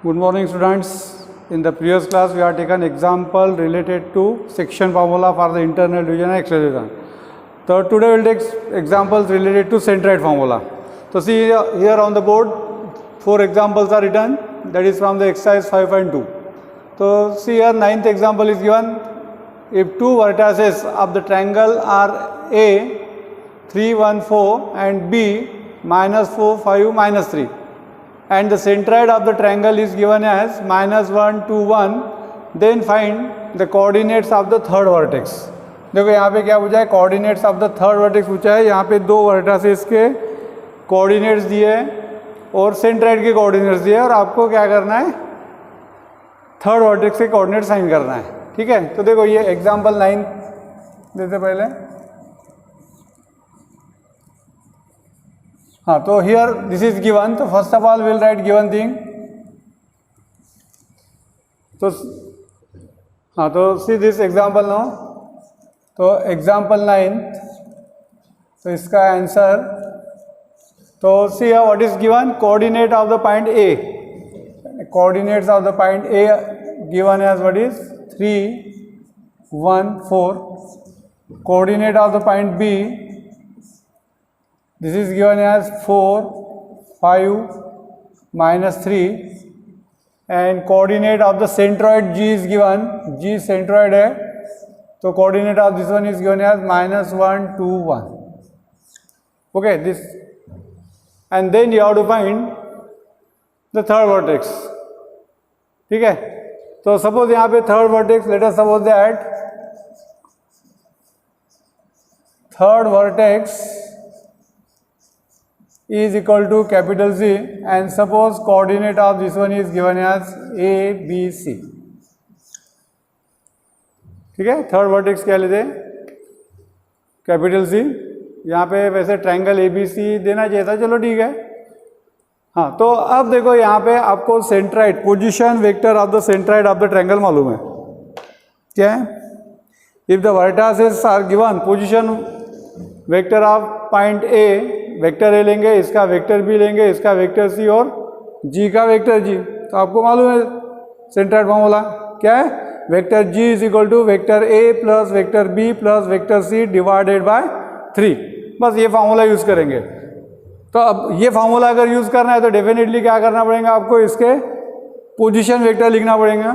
Good morning, students. In the previous class, we have taken example related to section formula for the internal division and external division. So today we will take examples related to centroid formula. So see here on the board, 4 examples are written. That is from the exercise 5.2. So see here, 9th example is given. If two vertices of the triangle are A 3, 1, 4 and B -4, 5, -3. And the centroid of the triangle is given as -1, 2, 1, then find the coordinates of the third vertex. देखो यहाँ पे क्या पूछा है, coordinates of the third vertex पूछा है. यहाँ पे दो vertices के coordinates दिए हैं और centroid के coordinates दिए हैं और आपको क्या करना है, थर्ड वर्टेक्स के कोऑर्डिनेट साइन करना है. ठीक है, तो देखो ये एग्जांपल 9 देते पहले. हाँ, तो हियर दिस इज गिवन. तो first of all will write given thing. तो हाँ, तो सी दिस एग्जांपल नो. तो एग्जांपल 9, तो इसका आंसर, तो see what is given, coordinate of the point A. Coordinates of the point A given as what is 3, 1, 4. Coordinate of the point B, this is given as 4, 5, -3. And coordinate of the centroid G is given. G centroid है, तो coordinate of this one is given as -1, 2, 1. Okay, this, and then you have to find the third vertex. ठीक है, तो suppose यहाँ पे third vertex, let us suppose that third vertex is equal to capital Z and suppose coordinate of this one is given as A, B, C. ठीक है, third vertex क्या लेते हैं, कैपिटल C. यहाँ पे वैसे ट्रायंगल ABC देना चाहिए था, चलो ठीक है. हाँ, तो अब देखो यहाँ पे आपको centroid, position vector of the centroid of the triangle मालूम है क्या है. If the vertices are given, position vector of point A, vector A लेंगे, इसका वेक्टर बी लेंगे, इसका वेक्टर सी और जी का वेक्टर जी. तो आपको मालूम है सेंट्राइड फॉर्मूला क्या है, vector G is equal to vector A plus vector B plus vector C divided by 3. बस ये फॉर्मूला यूज करेंगे. तो अब ये फार्मूला अगर यूज करना है तो डेफिनेटली क्या करना पड़ेगा आपको, इसके पोजीशन वेक्टर लिखना पड़ेगा.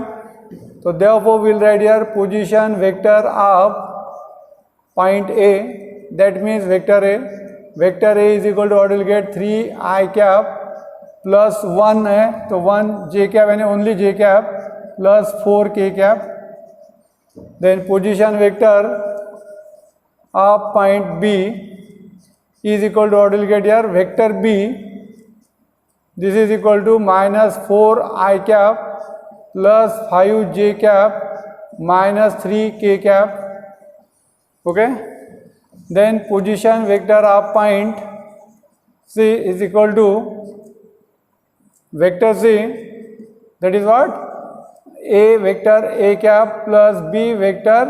तो therefore will write here position vector of point A, that means vector A. Vector A is equal to what will get 3i cap plus 1 है, तो 1 j कैप यानी only j cap plus 4k cap. Then position vector of point B is equal to what will get here, vector B, this is equal to -4i cap plus 5j cap minus 3k cap. Okay, then position vector of point C is equal to vector C, that is what, A vector A cap plus B vector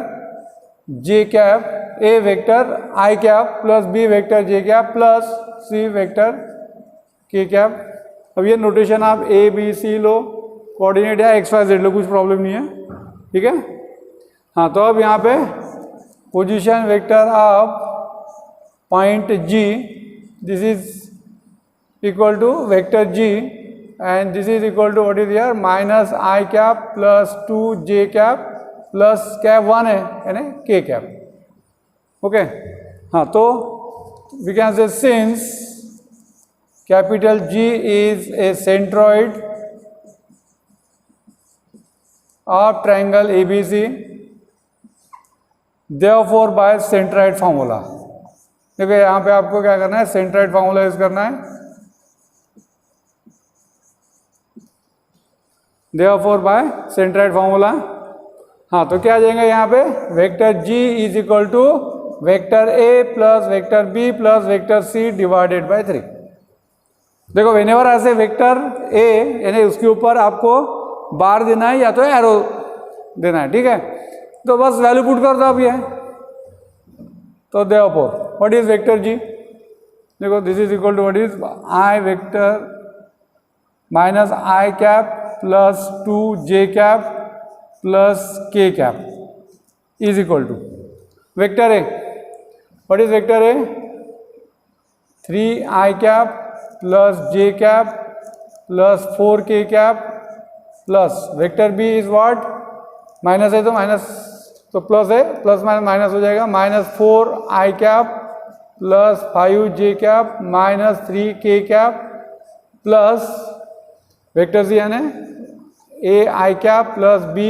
J cap, A vector I cap plus B vector J cap plus C vector K cap. अब ये notation आप A B C low, coordinate या XYZ लो, कुछ problem नहीं है. ठीक है, हाँ, तो अब यहाँ पे position vector of point G, this is equal to vector G and this is equal to what is here -i cap plus 2j cap plus cap 1 है यानी K कैप. ओके, हाँ, तो we can say since capital G is a centroid of triangle ABC, therefore by centroid formula. देखो यहाँ पे आपको क्या करना है, सेंट्रॉइड फार्मूला यूज करना है. Therefore by centroid formula. हाँ, तो क्या आ जाएगा यहाँ पे, vector G is equal to vector A plus vector B plus vector C divided by 3. देखो वेनेवर ऐसे वेक्टर ए यानी उसके ऊपर आपको बार देना है या तो एरो देना है. ठीक है, तो बस वैल्यू पुट कर दो आप ये. तो therefore what is vector G, देखो this is equal to what is I vector minus I cap plus 2j cap plus k cap is equal to vector A. What is vector A? 3i cap plus j cap plus 4k cap plus vector B is what? Minus है तो minus, तो plus है, plus minus minus हो जाएगा, minus 4i cap plus 5j cap minus 3k cap plus vector C यानी A I cap plus B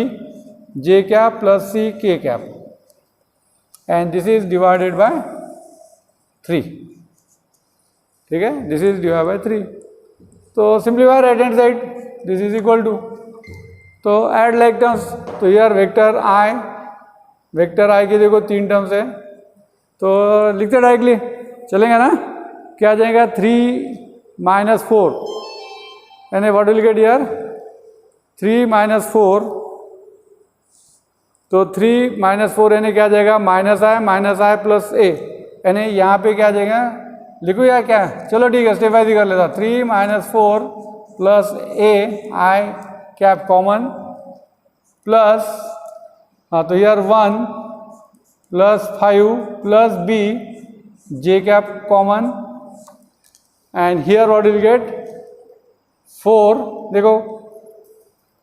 J cap plus C K cap, and this is divided by 3. ठीक है, this is divide by 3. तो simplify right hand side, this is equal to, तो add like terms. तो यार vector आई की देखो 3 terms है, तो लिखते डायरेक्टली चलेंगे ना. क्या आ जाएगा? 3 माइनस 4 यानी what will get here? 3 minus 4. तो 3 माइनस 4 यानी क्या आ जाएगा? माइनस आई प्लस ए, यानी यहाँ पे क्या आ जाएगा? लिखो यार क्या, चलो ठीक है स्टेप वाइज ही कर लेता. 3 minus 4 plus A I cap common plus, हाँ तो यार 1 plus 5 plus B J cap common, and here what will get? 4, देखो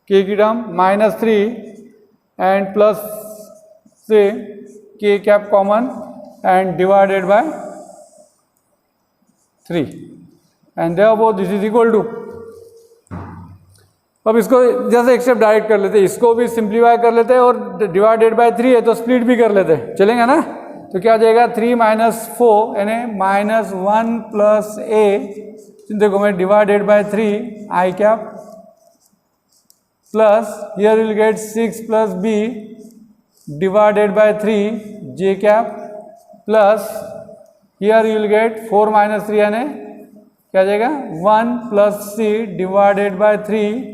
k की टर्म माइनस 3 एंड प्लस से k cap common and divided by 3, and therefore this is equal to. अब इसको जैसे एक स्टेप डायरेक्ट कर लेते हैं, इसको भी सिंप्लीफाई कर लेते हैं और डिवाइडेड बाय 3 है तो स्प्लिट भी कर लेते हैं, चलेगा ना. तो क्या आ जाएगा? 3 माइनस 4 यानी माइनस 1 प्लस ए, देखो मैं divided by 3 I cap plus here will get 6 plus B divided by 3 J cap plus here you will get 4 minus 3 यानी क्या आ जाएगा? 1 प्लस सी डिवाइडेड बाय 3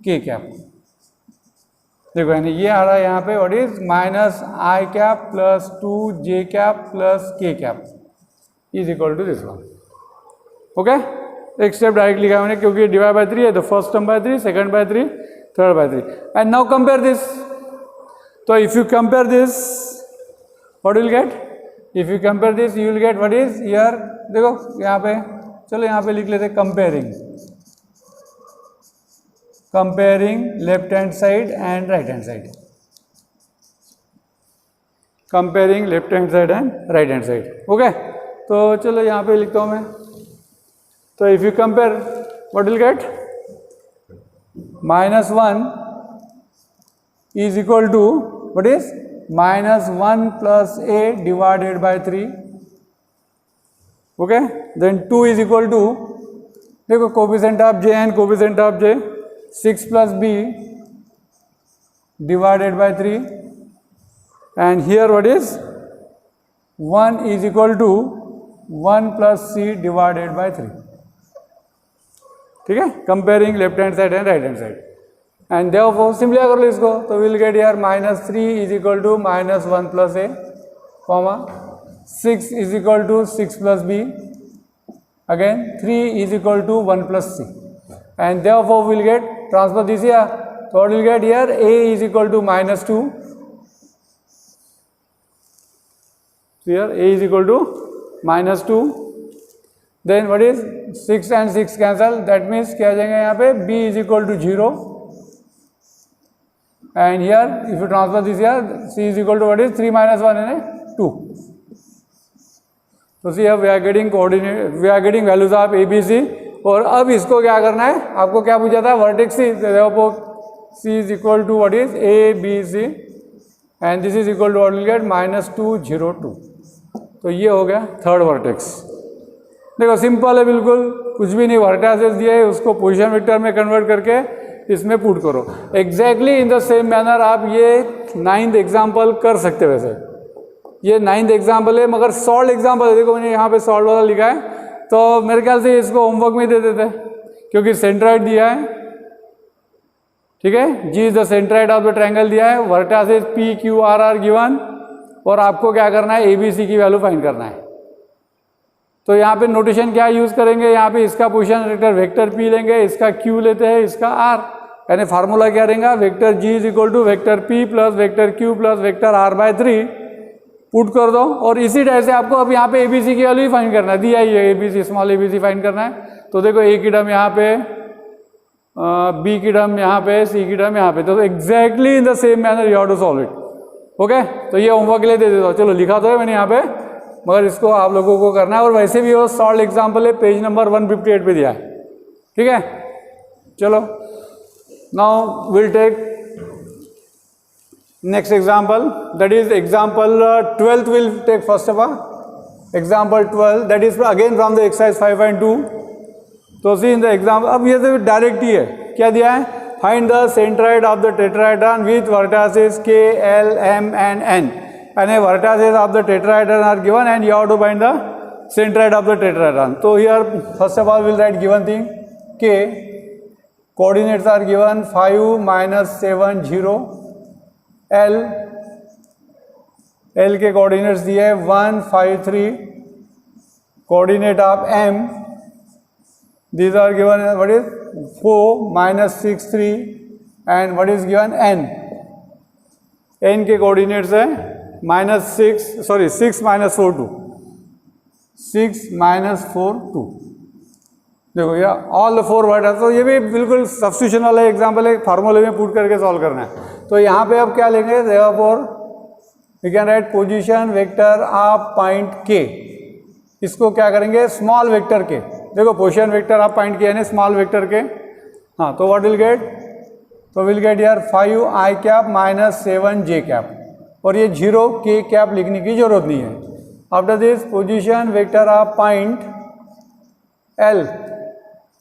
के कैप. देखो यानी ये आ रहा है यहाँ पे what is? Minus I cap plus 2 J cap plus K cap is equal to this one. Okay, एक स्टेप डायरेक्ट लिखा मैंने क्योंकि डिवाइड बाय 3 है तो first term by 3, second by 3, third by 3. And now compare this. तो if you compare this what will get? If you compare this you will get what is here? देखो यहाँ पे, चलो यहाँ पे लिख लेते comparing left hand side and right hand side. Comparing left hand side and right hand side. Okay, तो चलो यहाँ पे लिखता हूँ मैं. तो if you compare what will get? Minus 1 is equal to what is? Minus 1 plus A divided by 3. Okay, then 2 is equal to, देखो coefficient of J and coefficient of J, 6 plus B divided by 3, and here what is? 1 is equal to 1 plus C divided by 3. ठीक है, comparing left hand side and right hand side. And therefore simply कर लो इसको, तो will get here minus 3 is equal to minus 1 plus A comma 6 is equal to 6 plus B, again 3 is equal to 1 plus C, and therefore will get transfer this here. तो what will get here? A is equal to minus 2, here A is equal to minus 2. Then what is? 6 and 6 cancel, that means क्या आ जाएगा यहाँ पे? b is equal to 0, and here if you transfer this here c is equal to what is? 3 minus 1 यानी 2. तो see अब we are getting coordinate, we are getting values of A B C. और अब इसको क्या करना है? आपको क्या पूछा था? Vertex C. c is equal to what is? a b c, and this is equal to what will get? Minus 2 0 2. तो ये हो गया थर्ड वर्टेक्स. देखो सिंपल है बिल्कुल, कुछ भी नहीं, वर्टासेस दिए है उसको पोजीशन वेक्टर में कन्वर्ट करके इसमें पुट करो. Exactly in the same manner आप ये 9th एग्जाम्पल कर सकते हो. वैसे ये 9th एग्जाम्पल है मगर सॉल्व एग्जाम्पल है. देखो मैंने यहाँ पे सॉल्व वाला लिखा है, तो मेरे ख्याल से इसको होमवर्क में दे देते क्योंकि सेंट्रॉइड दिया है. ठीक है, G is the centroid of the triangle दिया है, vertices P Q R are given, और आपको क्या करना है? ए बी सी की वैल्यू फाइंड करना है. तो यहाँ पे नोटेशन क्या यूज करेंगे? यहाँ पे इसका पोजीशन वेक्टर p लेंगे, इसका q लेते हैं, इसका r, यानी फार्मूला क्या रहेगा, vector G is equal to vector P plus vector Q plus vector R by 3 put कर दो। और इसी तरह से आपको अब यहाँ पे एबीसी की वैल्यू फाइंड करना है, दिया ही है एबीसी, स्मॉल एबीसी फाइंड करना है। तो देखो ए की टर्म यहाँ पे, बी की टर्म यहाँ पे, सी की टर्म यहाँ पे, तो exactly in the same manner you have to solve it. Okay, तो ये होमवर्क के लिए दे देता हूँ, चलो लिखा तो है मैंने यहाँ पे, मगर इसको आप लोगों को करना है। और वैसे भी वो सॉल्व एग्जाम्पल है, पेज नंबर 158 पे दिया है, ठीक है। चलो now will take next example, that is example 12th will take first of all, example 12, that is again from the exercise 5.2. तो see in the example, अब ये तो डायरेक्ट ही है, क्या दिया है, find the centroid of the tetrahedron with vertices K, L, M and N, and the vertices of the tetrahedron are given and you have to find the centroid of the tetrahedron. So here first of all we'll write given thing K, coordinates are given 5 minus 7 0, L के coordinates दिए 1 5 3, coordinate of M these are given what is 4 minus 6 3 and what is given N के coordinates है -6 minus 4 2, 6 minus 4 2। देखो ये all the 4 word है, तो ये भी बिल्कुल सब्स्टिट्यूशन वाला एग्जाम्पल है, फार्मूले में पुट करके सॉल्व करना है। तो यहाँ पे अब क्या लेंगे, therefore we can write position vector of point K, इसको क्या करेंगे स्मॉल वेक्टर के, देखो पोजीशन वेक्टर ऑफ पॉइंट के यानी स्मॉल वेक्टर के। हाँ, तो व्हाट विल गेट, तो विल गेट यार 5 i cap minus 7 j cap, और ये 0 k कैप लिखने की जरूरत नहीं है। After this position vector of point L,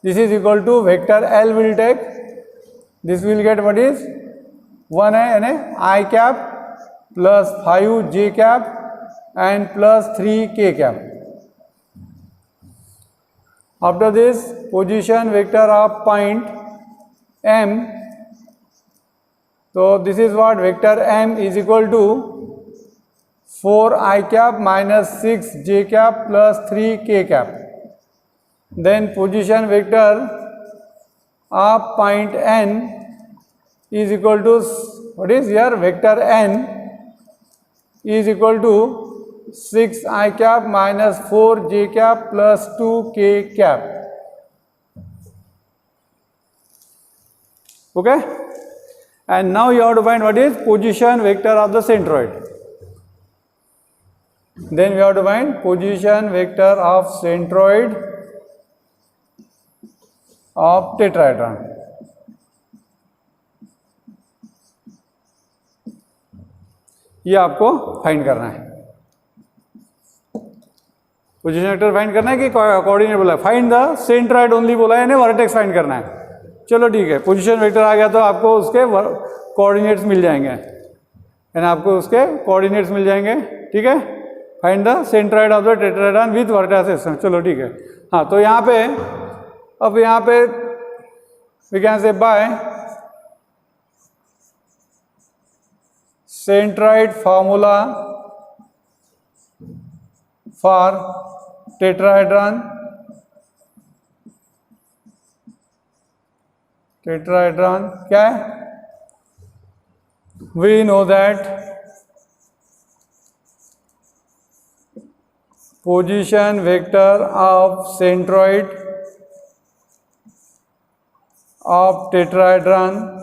this is equal to vector L will take, this will get what is 1 है यानी I cap plus 5 j cap and plus 3 k cap. After this position vector of point M, so this is what vector M is equal to 4 I cap minus 6 j cap plus 3 k cap. Then position vector of point N is equal to what is here, vector N is equal to 6 I cap minus 4 j cap plus 2 k cap. Okay, and now you have to find what is position vector of the centroid. Then we have to find position vector of centroid of tetrahedron. ये आपको find करना है, position vector find करना है कि coordinate बोला है, find the centroid only बोला है, यानी वर्टेक्स फाइंड करना है। चलो ठीक है, पोजीशन वेक्टर आ गया तो आपको उसके कोऑर्डिनेट्स मिल जाएंगे, यानी आपको उसके कोऑर्डिनेट्स मिल जाएंगे, ठीक है। Find the centroid of the tetrahedron with vertices, चलो ठीक है। हाँ, तो यहाँ पे अब यहाँ पे we can say by centroid formula for tetrahedron क्या है, we know that position vector of centroid of tetrahedron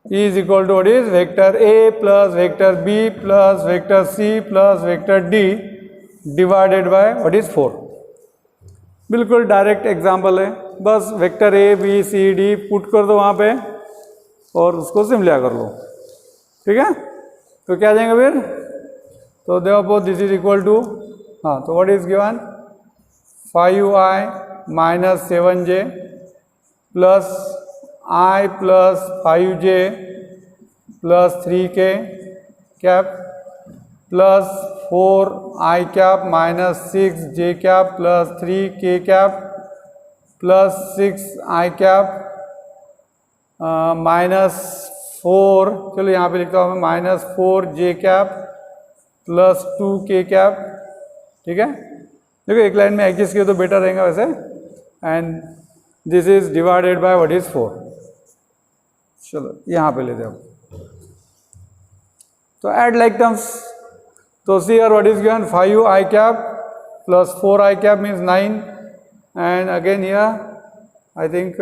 is equal to what is vector A plus vector B plus vector C plus vector D divided by what is 4। बिल्कुल direct example है, बस vector A B C D put कर दो वहाँ पे और उसको simplify कर लो, ठीक है। तो क्या आ जाएगा फिर, तो देखो दिस इज इक्वल टू, हाँ तो what is given 5i minus 7j plus I plus 5j plus 3k cap plus 4i cap minus 6j cap plus 3k cap plus 6i cap minus 4, चलो यहाँ पे लिखता हूँ मैं minus 4j cap plus 2k cap, ठीक है। देखो एक लाइन में एडजस्ट किया तो बेटर रहेगा वैसे। And this is divided by what is 4। चलो यहाँ पे लेते हैं तो ऐड लाइक टर्म्स। तो C R what is given 5 i cap plus 4 i cap means 9 and again here I think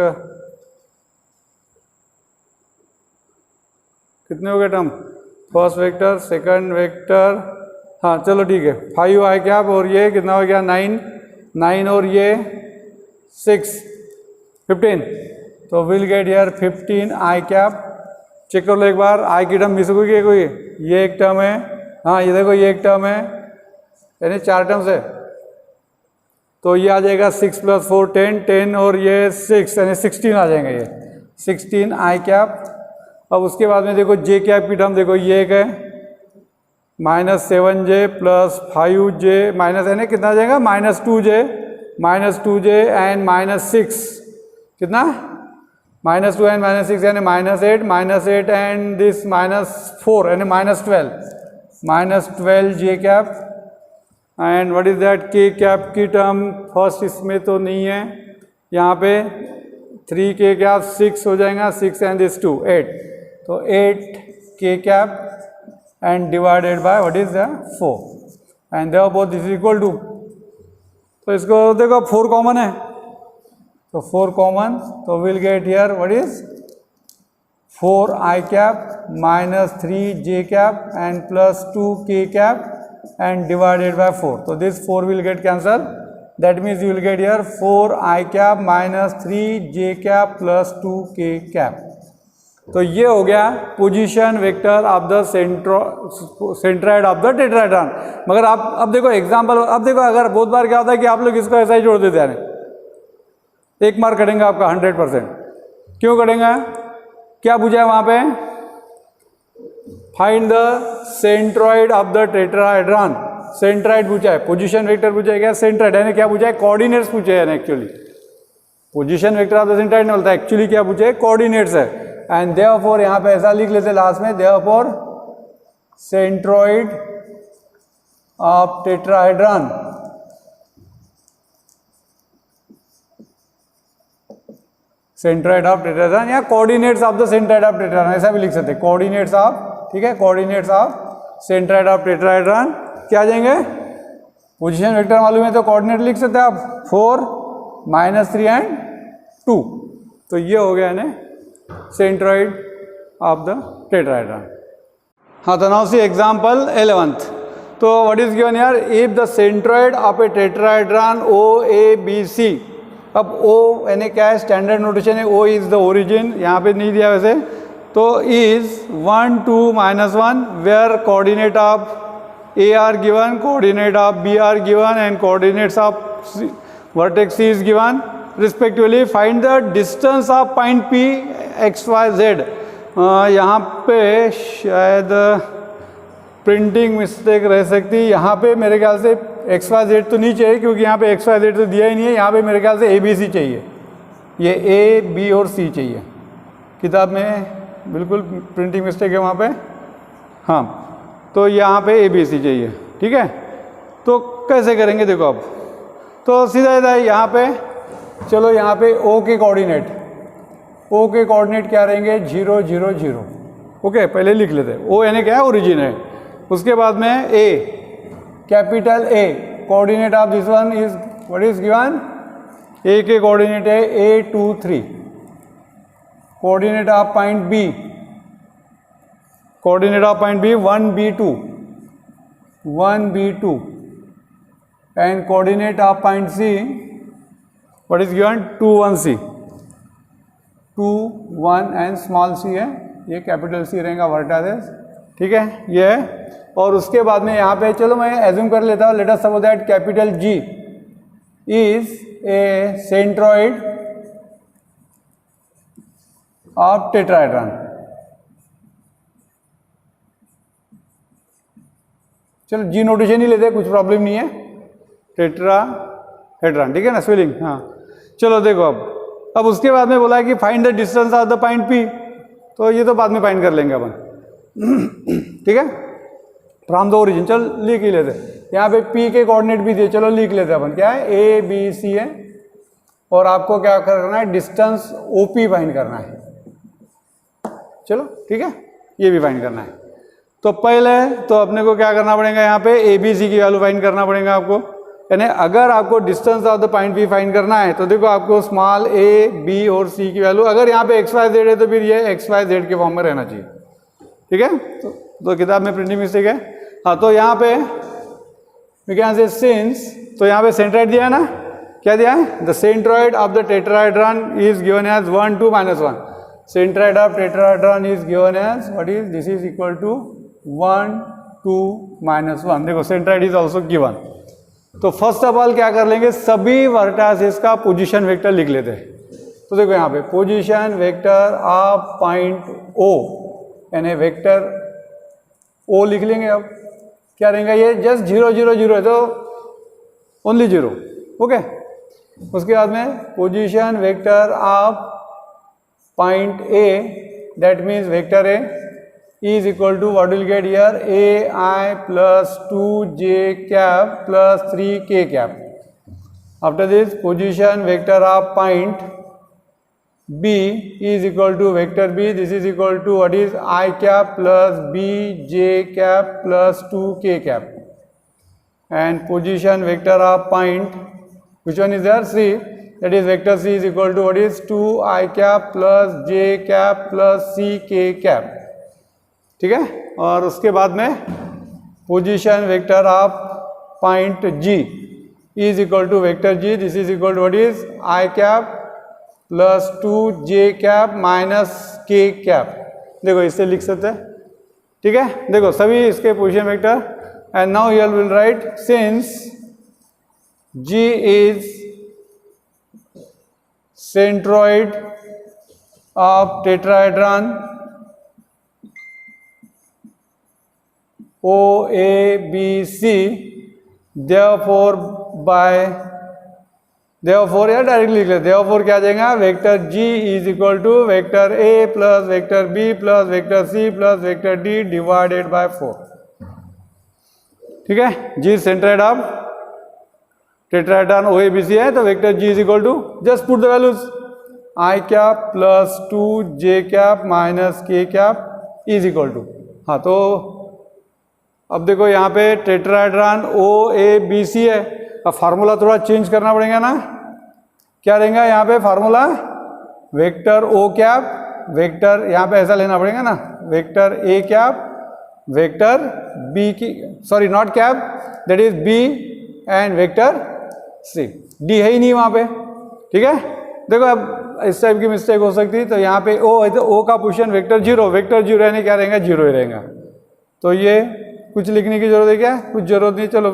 कितने हो गए term, first vector second vector, हाँ चलो ठीक है 5 i कैप और ये कितना हो गया 9 और ये 6 15, तो will get here 15 i cap. Check कर लो एक बार, i की टर्म मिस हो गई कोई, ये एक टर्म है, हाँ ये देखो ये एक टर्म है, यानी 4 टर्म्स है, तो ये आ जाएगा 6 + 4 10 और ये 6 यानी 16 आ जाएंगे, ये 16 i कैप। अब उसके बाद में देखो j कैप की टर्म देखो ये एक है -7j + 5j माइनस यानी कितना आ जाएगा -2j एंड -6 कितना -2 एंड -6 यानी -8 एंड दिस -4 यानी -12 j cap and what is that k cap की टर्म फर्स्ट इसमें तो नहीं है, यहाँ पे 3k कैप 6 हो जाएगा, 6 एंड दिस 2 8, तो 8 k cap and divided by what is the 4 and therefore this is equal to, तो इसको देखो 4 कॉमन है तो 4 कॉमन, तो will get here what is 4 i cap -3 j cap and +2 k cap and divided by 4, so this 4 will get cancelled, that means you will get here 4 i cap -3 j cap +2 k cap. तो ये हो गया position vector of the centroid of the tetrahedron. मगर आप अब देखो example, अब देखो अगर बहुत बार क्या होता है कि आप लोग इसको ऐसा ही जोड़ देते हैं, 1 मार्क कटेंगे आपका 100%। क्यों कटेंगे, क्या पूछा है वहां पे, find the centroid of the tetrahedron, centroid पूछा है, पोजीशन वेक्टर पूछा है, क्या सेंट्राइड यानी क्या पूछा है, कोऑर्डिनेट्स पूछे हैं actually, position vector of the centroid नहीं बोलता, एक्चुअली क्या पूछे है, कोऑर्डिनेट्स है। एंड देयरफॉर यहाँ पे ऐसा लिख लेते लास्ट में, therefore centroid of tetrahedron, centroid of tetrahedron या coordinates of the centroid of tetrahedron, ऐसा भी लिख सकते हैं, कोऑर्डिनेट्स ऑफ, ठीक है, coordinates of centroid of tetrahedron क्या आ जाएंगे, पोजीशन वेक्टर मालूम है तो कोऑर्डिनेट लिख सकते हैं आप 4 -3 एंड 2, तो ये हो गया ना सेंट्रोइड ऑफ द टेट्राहेड्रॉन। हाँ तो नाउ सी एग्जांपल 11th, तो what is given here, if the centroid of a tetrahedron OABC, अब O यानी क्या है, स्टैंडर्ड नोटेशन है, O इज द ओरिजिन, यहाँ पे नहीं दिया वैसे, तो is 1 2 -1 where coordinate of A are given, coordinate of B are given and coordinates of vertex C is given respectively, find the distance of point P XYZ। यहाँ पे शायद printing mistake रह सकती है, यहाँ पे मेरे ख्याल से XYZ तो नहीं चाहिए क्योंकि यहाँ पे XYZ तो दिया ही नहीं है, यहाँ पे मेरे ख्याल से ABC चाहिए, ये A B और C चाहिए, किताब में बिल्कुल प्रिंटिंग मिस्टेक है वहाँ पे, हाँ तो यहाँ पे ABC चाहिए, ठीक है। तो कैसे करेंगे देखो अब, तो सीधा सीधा यहाँ पे चलो, यहाँ पे O के कोऑर्डिनेट, O के कोऑर्डिनेट क्या रहेंगे 0 0 0, ओके पहले लिख लेते हैं, O यानी क्या है, ओरिजिन है, उसके बाद में A capital A, coordinate of this one is what is given, A के कोऑर्डिनेट है A 2 3, coordinate of point B, coordinate of point B 1 B 2 and coordinate of point C what is given 2 1 C, 2 1 and small c है, ये capital C रहेगा vertices, ठीक है ये है। और उसके बाद में यहाँ पे चलो मैं एज्यूम कर लेता हूँ, let us suppose that capital G is A centroid of tetrahedron, चलो G नोटेशन ही लेते हैं, कुछ प्रॉब्लम नहीं है, टेट्राहेड्रॉन, ठीक है ना, स्पेलिंग, हाँ चलो देखो अब उसके बाद में बोला है कि find the distance of the point P, तो ये तो बाद में फाइंड कर लेंगे अपन, ठीक है, फ्रॉम द ओरिजिन, चल लिख ही लेते, यहाँ पे P के कोऑर्डिनेट भी दिए, चलो लिख लेते अपन, क्या है A B C है और आपको क्या करना है, डिस्टेंस OP फाइंड करना है। चलो ठीक है, ये भी फाइंड करना है। तो पहले तो अपने को क्या करना पड़ेगा, यहाँ पे ABC की वैल्यू फाइंड करना पड़ेगा आपको। यानी अगर आपको distance of the point P find करना है तो देखो आपको स्मॉल a, b और c की वैल्यू, अगर यहाँ पे XYZ है तो फिर ये XYZ के फॉर्म में रहना चाहिए। ठीक है, तो किताब में प्रिंटिंग मिस्टेक है। हाँ, तो यहाँ पे वी कैन से सिंस, तो यहाँ पे सेंट्रॉइड दिया है ना, क्या दिया है, the centroid of the tetrahedron is given as 1, 2, -1। Centroid of tetrahedron is given as what is, this is equal to 1, 2, -1। देखो सेंट्रॉइड इज ऑल्सो गिवन। तो फर्स्ट ऑफ ऑल क्या कर लेंगे, सभी वर्टासेस का पोजीशन वेक्टर लिख लेते हैं। तो देखो यहाँ पे position vector of point O, यानी वेक्टर O लिख लेंगे। अब क्या रहेगा, ये जस्ट 0, 0, 0 है तो ओनली 0। ओके, उसके बाद में position vector of point A, that means vector A is equal to what will get here, AI plus 2J cap plus 3K cap. After this, position vector of point B is equal to vector B. This is equal to what is, I cap plus BJ cap plus 2K cap. And position vector of point, which one is there, C, that is vector C is equal to what is, 2I cap plus J cap plus CK cap. ठीक है, और उसके बाद में position vector of point G is equal to vector G, this is equal to what is, I cap plus 2J cap minus K cap. देखो इससे लिख सकते हैं। ठीक है, देखो सभी इसके position vector. And now here will write, since G is centroid of tetrahedron OABC, therefore या डायरेक्टली लिख ले, therefore क्या आ जाएगा, vector G is equal to vector A plus vector B plus vector C plus vector D divided by 4। ठीक है, G centroid of tetrahedron OABC है, तो vector G is equal to, just put the values, I cap plus 2J cap minus K cap is equal to. हाँ, तो अब देखो यहाँ पे टेट्राहेड्रॉन OABC है, अब फार्मूला थोड़ा चेंज करना पड़ेगा ना। क्या रहेगा यहाँ पे formula, vector O cap, vector यहाँ पे ऐसा लेना पड़ेगा ना, vector A cap, vector B की, sorry not cap, that is B and vector C। D है ही नहीं वहाँ पे। ठीक है, देखो अब इस टाइप की मिस्टेक हो सकती है। तो यहाँ पे O है तो O का पोजीशन वेक्टर 0, वेक्टर 0 यानी क्या रहेगा, 0 ही रहेगा। तो ये कुछ लिखने की जरूरत है क्या, कुछ जरूरत नहीं। चलो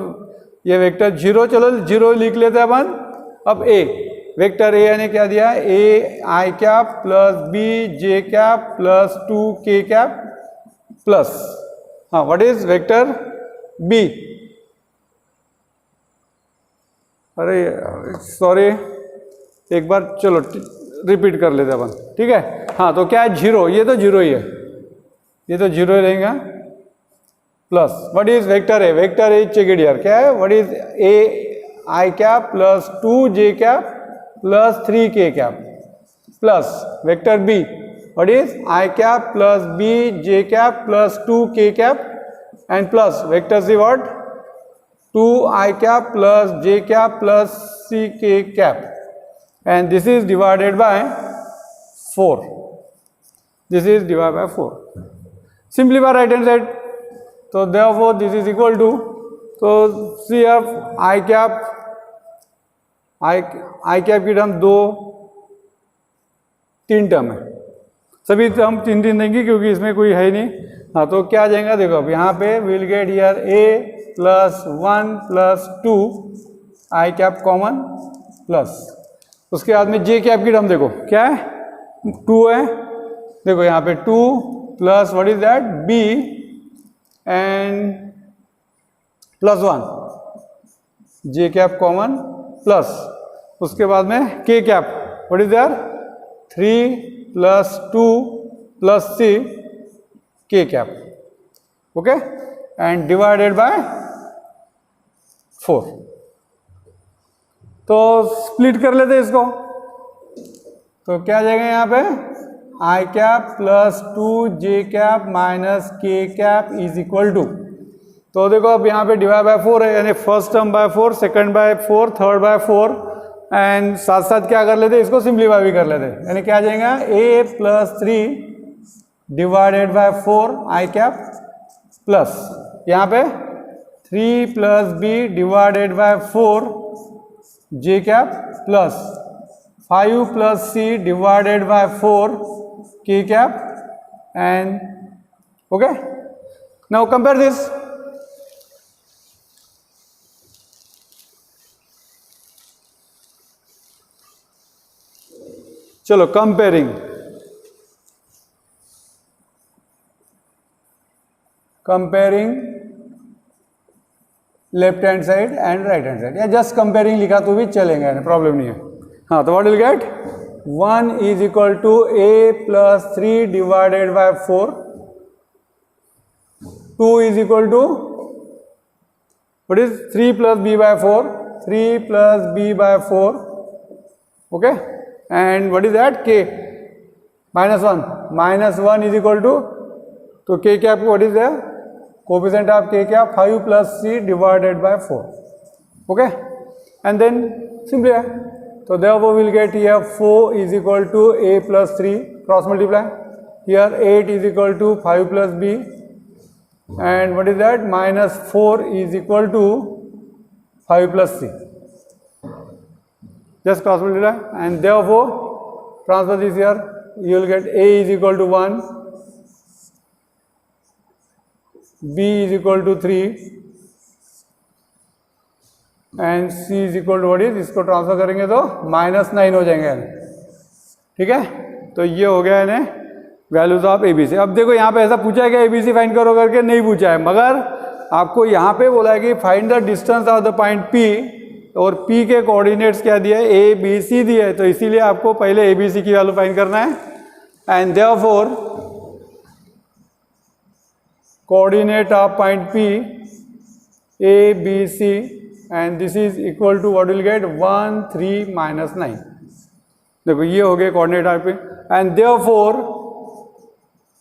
ये वेक्टर 0, चलो 0 लिख लेते हैं अपन। अब A, वेक्टर A यानी क्या दिया, A I cap plus B J cap plus 2K cap plus, हाँ व्हाट इज वेक्टर B, अरे सॉरी एक बार चलो रिपीट कर लेते हैं अपन। ठीक है, हाँ तो क्या है 0, ये तो 0 ही है, ये तो 0 ही रहेगा plus what is vector A, vector A check it here, क्या है what is A I cap plus 2J cap plus 3K cap plus vector B what is I cap plus BJ cap plus 2K cap and plus vector C what 2I cap plus J cap plus CK cap and this is divided by 4, this is divided by 4, simplify right hand side. तो therefore this is equal to, तो CF I cap, I cap की term 2 3 term है, सभी term 3 देंगे क्योंकि इसमें कोई है ही नहीं। हाँ तो क्या आ जाएगा, देखो अब यहाँ पे will get here A plus 1 plus 2 I cap common plus, उसके बाद में J कैप की टर्म देखो क्या है 2 है, देखो यहाँ पे 2 plus what is that B and plus 1 J cap common plus, उसके बाद में K cap what is there 3 plus 2 plus C K cap, okay and divided by 4। तो स्प्लिट कर लेते हैं इसको, तो क्या आ जाएगा यहाँ पे I cap plus 2j cap minus k cap is equal to, तो देखो अब यहाँ पे डिवाइड बाय 4 है, यानी first term by 4, second by 4, third by 4, and साथ साथ क्या कर लेते, इसको सिंप्लीफाई भी कर लेते, यानी क्या आ जाएगा a plus 3 divided by 4 I cap plus यहाँ पे 3 plus b divided by 4 j cap plus 5 plus c divided by 4 k cap, and okay now compare this. चलो comparing, left hand side and right hand side, या just comparing लिखा तो भी चलेंगे, problem नहीं है। हाँ, तो what will get 1 is equal to a plus 3 divided by 4, 2 is equal to what is 3 plus b by 4, 3 plus b by 4, okay, and what is that k minus 1 is equal to, तो k cap what is there, coefficient of k cap 5 plus c divided by 4, okay, and then simply so therefore we will get here 4 is equal to a plus 3 cross multiply, here 8 is equal to 5 plus b, and what is that, minus 4 is equal to 5 plus c, just cross multiply, and therefore transfer this here, you will get a is equal to 1, b is equal to 3, and c is equal to what is, इसको transfer करेंगे तो -9 हो जाएंगे, ठीक है। तो ये हो गया है वैल्यूज ऑफ एबीसी। अब देखो यहाँ पे ऐसा पूछा है कि एबीसी फाइंड करो करके, नहीं पूछा है, मगर आपको यहाँ पे बोला है कि find the distance of the point P, और P के कोऑर्डिनेट्स क्या दिया है, ए बी सी दिया है, तो इसीलिए आपको पहले ए बी सी की वैल्यू फाइंड करना है, and therefore coordinate of point P A B C, and this is equal to what will get 1 3 minus 9, देखो ये हो गए coordinate of P, and therefore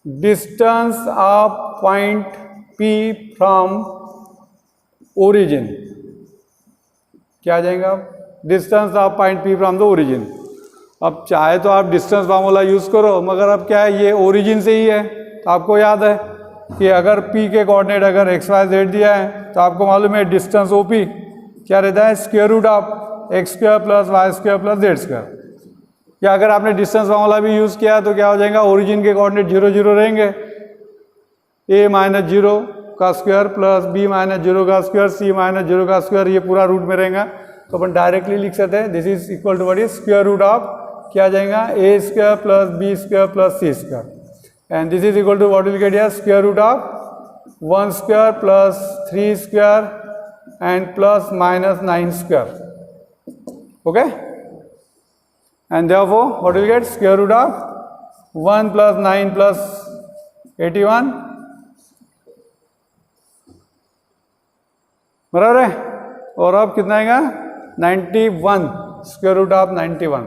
distance of point P from origin, क्या आ जाएगा, distance of point P from the origin. अब चाहे तो आप डिस्टेंस फार्मूला यूज़ करो, मगर अब क्या है, ये ओरिजिन से ही है, तो आपको याद है कि अगर P के कोऑर्डिनेट अगर x y z दिया है, तो आपको मालूम है डिस्टेंस OP क्या रहता है, square root of x square plus Y square plus Z square, या अगर आपने डिस्टेंस फार्मूला भी यूज़ किया तो क्या हो जाएगा, ओरिजिन के कोऑर्डिनेट 0 0 रहेंगे, a माइनस 0 का स्क्वायर प्लस b माइनस 0 का स्क्वायर, c माइनस 0 का स्क्वायर, ये पूरा रूट में रहेगा, तो अपन डायरेक्टली लिख सकते हैं this is equal to what is square root of, क्या आ जाएगा, a square plus b square plus c square, and this is equal to what will get here, square root of 1 square plus 3 square and plus minus 9 square, okay, and therefore what will get, square root of 1 plus 9 plus 81, बराबर है, और अब कितना आएगा 91, square root of 91,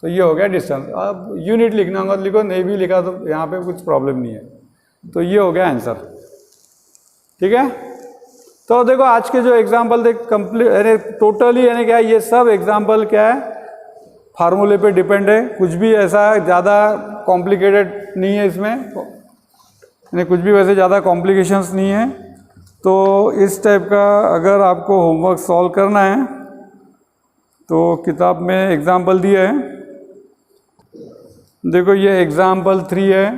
तो ये हो गया डिस्टेंस। अब यूनिट लिखना होगा तो लिखो, नहीं भी लिखा तो यहाँ पे कुछ प्रॉब्लम नहीं है, तो ये हो गया आंसर, ठीक है। तो देखो आज के जो एग्जाम्पल देख कंप्लीट, यानी टोटली यानी क्या, ये सब एग्जाम्पल क्या है, फार्मूले पे डिपेंड है, कुछ भी ऐसा ज़्यादा कॉम्प्लिकेटेड नहीं है इसमें, यानी कुछ भी वैसे ज़्यादा कॉम्प्लिकेशंस नहीं है। तो इस टाइप का अगर आपको होमवर्क सॉल्व करना है तो किताब में एग्जाम्पल दिया है, देखो ये एग्जाम्पल 3 है,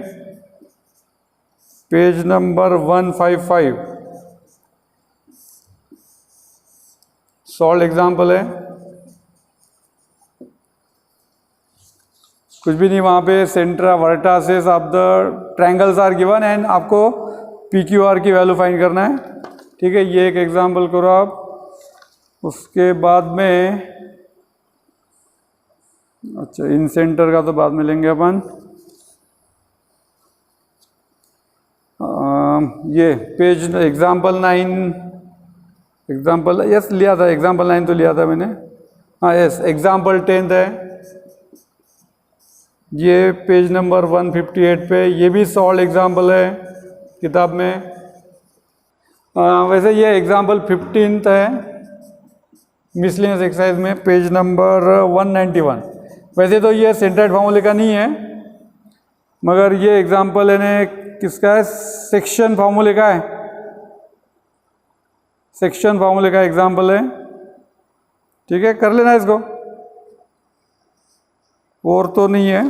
पेज नंबर 155, सॉल्व एग्जाम्पल है, कुछ भी नहीं, वहाँ पे center vertices of the triangles are given and आपको PQR की वैल्यू फाइंड करना है, ठीक है। ये एक एग्जाम्पल करो आप, उसके बाद में अच्छा इन सेंटर का तो बाद में लेंगे अपन, ये पेज एग्जाम्पल 9, एग्जाम्पल यस लिया था, एग्जाम्पल 9 तो लिया था मैंने, हाँ यस, एग्जाम्पल 10 है, ये पेज नंबर 158 पे ये भी सॉल्व एग्जाम्पल है किताब में। वैसे ये एग्जाम्पल 15th है मिसलेनियस एक्सरसाइज में, पेज नंबर 191। वैसे तो ये सेंट्राइड फार्मूले का नहीं है, मगर ये एग्जाम्पल है किसका है, सेक्शन फार्मूले का है, सेक्शन फार्मूले का एग्जाम्पल है। ठीक है, कर लेना इसको, और तो नहीं है।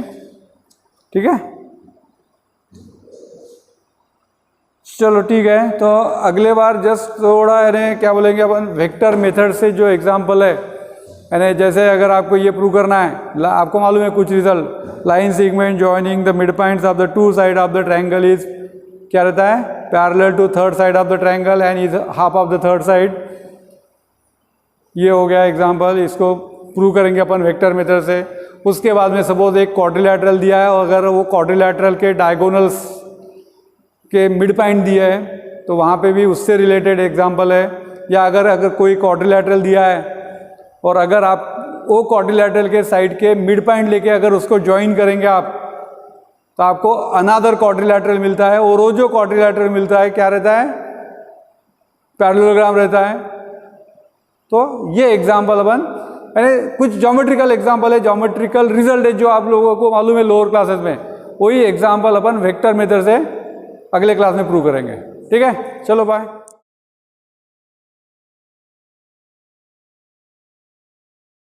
ठीक है, चलो ठीक है। तो अगले बार जस्ट थोड़ा यानी क्या बोलेंगे अपन, वेक्टर मेथड से जो एग्जाम्पल है यानी जैसे अगर आपको ये प्रूव करना है, आपको मालूम है कुछ result, line segment joining the mid points of the two side of the triangle is क्या रहता है, parallel to third side of the triangle and is half of the third side. ये हो गया एग्जाम्पल, इसको प्रूव करेंगे अपन vector method से। उसके बाद में सपोज एक क्वाड्रिलैटरल दिया है और अगर वो क्वाड्रिलैटरल के डायगोनल्स के मिड पॉइंट दिया है तो वहाँ पे भी उससे रिलेटेड एग्जाम्पल है। या अगर कोई क्वाड्रिलैटरल दिया है और अगर आप वो क्वाड्रिलैटरल के साइड के मिड पॉइंट लेके अगर उसको ज्वाइन करेंगे आप, तो आपको अनदर क्वाड्रिलैटरल मिलता है, और वो जो क्वाड्रिलैटरल मिलता है क्या रहता है, पैरेललोग्राम रहता है। तो ये एग्जाम्पल अपन यानी कुछ ज्योमेट्रिकल एग्जाम्पल है, ज्योमेट्रिकल रिजल्ट है जो आप लोगों को मालूम है लोअर क्लासेस में, वही एग्जाम्पल अपन वेक्टर मेथड से अगले क्लास में प्रूव करेंगे। ठीक है, चलो बाय।